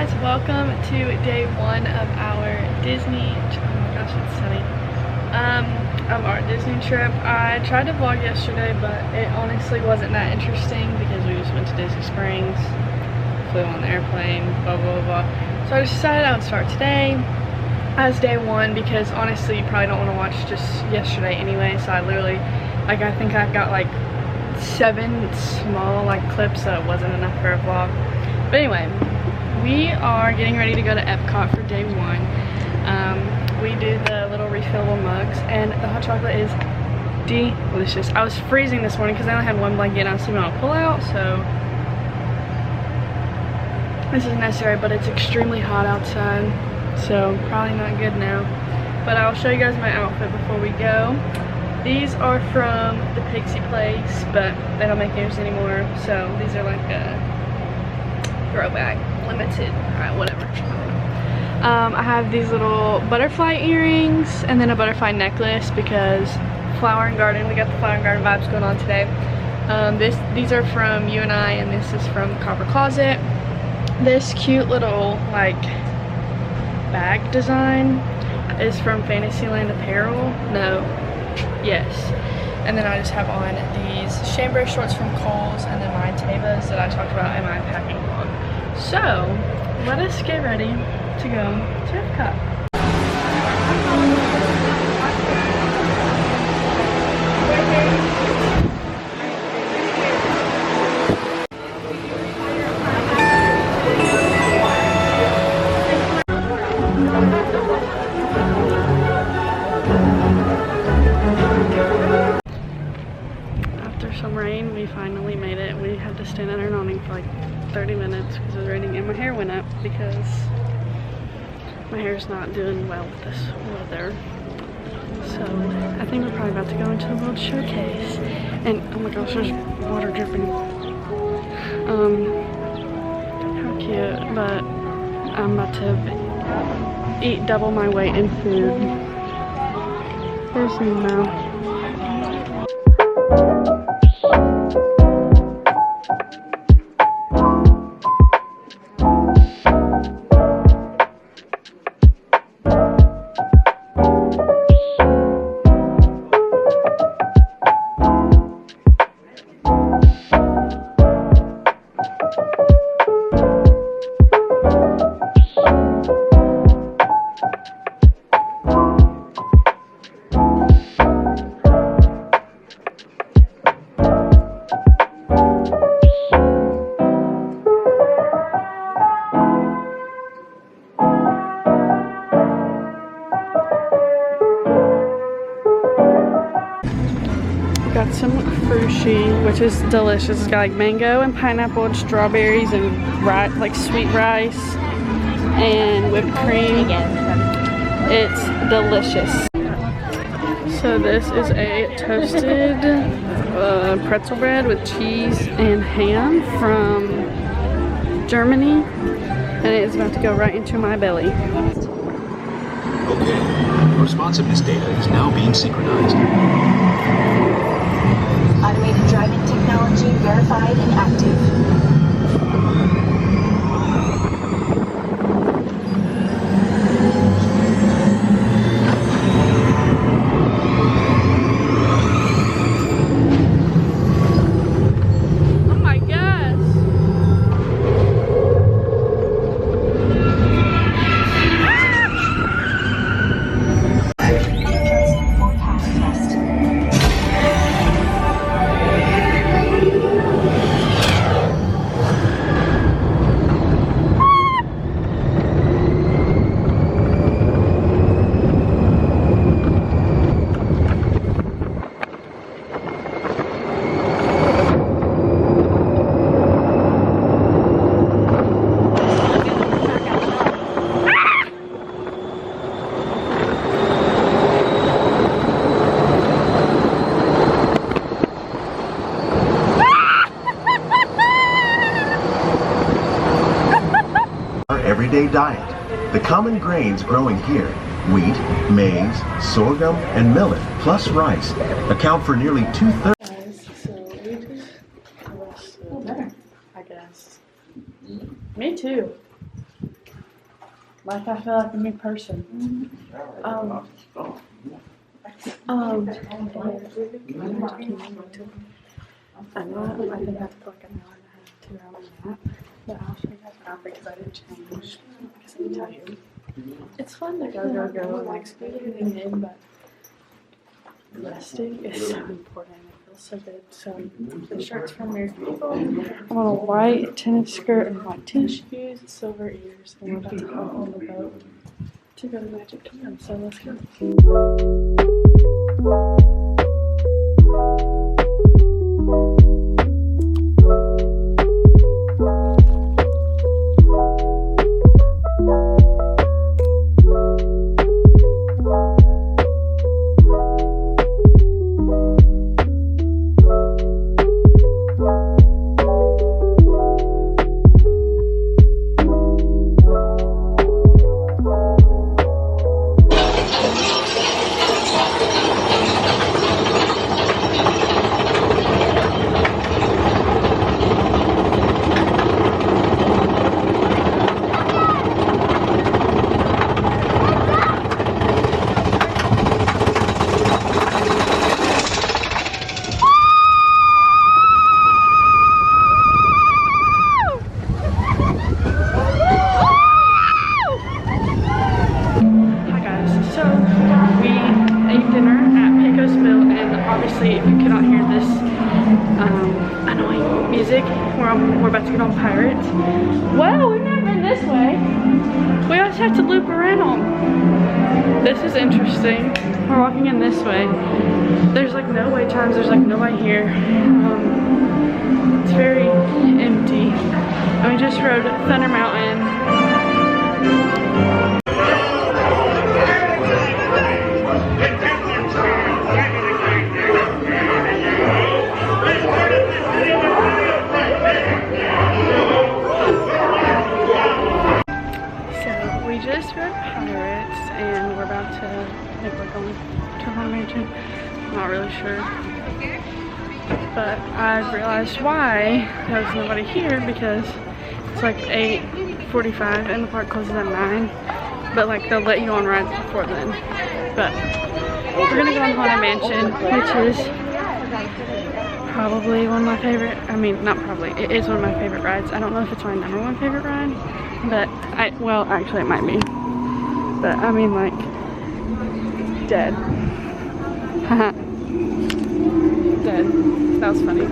guys, welcome to day one of our Disney, oh my gosh, it's sunny, of our Disney trip. I tried to vlog yesterday, but it honestly wasn't that interesting because we just went to Disney Springs, flew on the airplane, blah blah blah. So I just decided I would start today as day one because honestly you probably don't want to watch just yesterday anyway. So I literally, like, I think I've got like 7 small clips, so it wasn't enough for a vlog. But anyway, we are getting ready to go to Epcot for day one. We did the little refillable mugs, and the hot chocolate is delicious. I was freezing this morning because I only had one blanket and I was sleeping on a pull-out, so this is necessary, but it's extremely hot outside, so probably not good now. But I'll show you guys my outfit before we go. These are from the Pixie Place, but they don't make theirs anymore, so these are like a throwback, limited, alright, whatever. I have these little butterfly earrings and then a butterfly necklace because Flower and Garden, we got the Flower and Garden vibes going on today. These are from You and I, and this is from Copper Closet. This cute little bag design is from Fantasyland Apparel. Yes. And then I just have on these chambray shorts from Kohl's and then my Tevas that I talked about in my packing vlog. So let us get ready to go to Epcot. After some rain, we finally made it. We had to stand in our awning for like 30 minutes because it was raining, and my hair went up because my hair's not doing well with this weather. So I think we're probably about to go into the World Showcase. And oh my gosh, there's water dripping. How cute, but I'm about to eat double my weight in food. There's Nemo. Got some frushi, which is delicious. It's got like mango and pineapple and strawberries and sweet rice and whipped cream. It's delicious. So this is a toasted pretzel bread with cheese and ham from Germany, and it is about to go right into my belly. Okay, responsiveness data is now being synchronized. Automated driving technology verified and active. Everyday diet. The common grains growing here, wheat, maize, sorghum, and millet, plus rice, account for nearly 2/3. Guys, so we just rested, I guess. Me too. Like I feel like a new person. I know, I think I have to put like an hour and a half, 2 hours nap. But I'll show you guys my outfit because I didn't change. Because I'm tired. It's fun to go and like squeeze everything in, but resting is so important. It feels so good. So the shirt's from American Eagle. I'm on a white tennis skirt and white tennis shoes, silver ears, and we're about to hop on the boat to go to Magic Kingdom. So let's go. If you cannot hear this annoying music, we're about to get on Pirates. Well, we've never been this way. We always have to loop around. This is interesting. We're walking in this way. There's like no wait times. There's like nobody here. It's very empty. And we just rode Thunder Mountain. Just read Pirates and we're about to, I think we're going to our mansion. I'm not really sure. But I realized why there was nobody here because it's like 8:45 and the park closes at 9. But like they'll let you on rides before then. But we're gonna go on Haunted Mansion, which is probably one of my favorite, I mean not probably, it is one of my favorite rides. I don't know if it's my #1 favorite ride. But well, actually it might be. But I mean like, dead. Haha. Dead. That was funny.